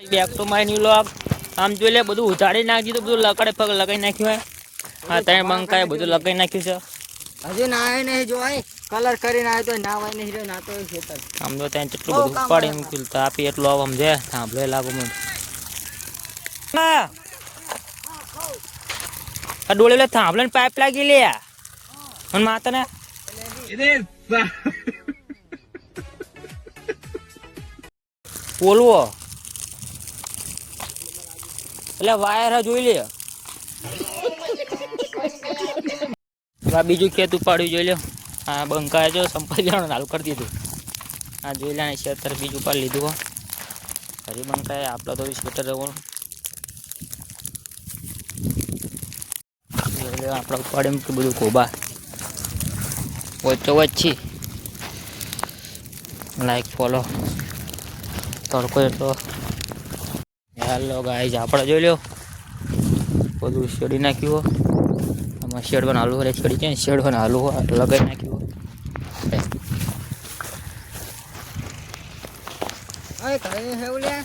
back તો મારી લોક આમ જોઈ લે બધું ઉતારી નાખી તો બધું લકડે પગ લગાઈ નાખ્યું હોય હા તમે બંકાએ બધું લગાઈ નાખ્યું છે હજુ નાય નહીં જોય કલર કરીને આવ્યો તો ના હોય નહીં ના તો ખેતર આમ તો ત્યાં કેટલું બધું ઉપાડી મૂક્યું તો આપી એટલું આમ છે સાંભળે લાગુ મને આ ડોળે લે થાંભલે પાઇપ લાગી લે મને માતા ને બોલવો એટલે વાયર જોઈ લે બીજું ખેત ઉપાડ્યું જોઈ લો હા બંકા જો સંપાઈ લેવાનું હાલ કરી દીધું હા જોઈ લે ખેતર બીજું ઉપાડી લીધું હરી બંકાએ આપડે તો ખેતર રહેવાનું આપણે ઉપાડે મૂક્યું બધું કોબા વચ્ચો વચ્ચી લાઈક ફોલો તડકો એટલો હેલો ગાઈઝ આપણે જોઈ લો બધું શેડી નાખ્યું આમાં શેડ પણ હાલવું હોય શેડી ક્યાં શેડ પણ હાલવું હોય લગાવી નાખ્યું હોય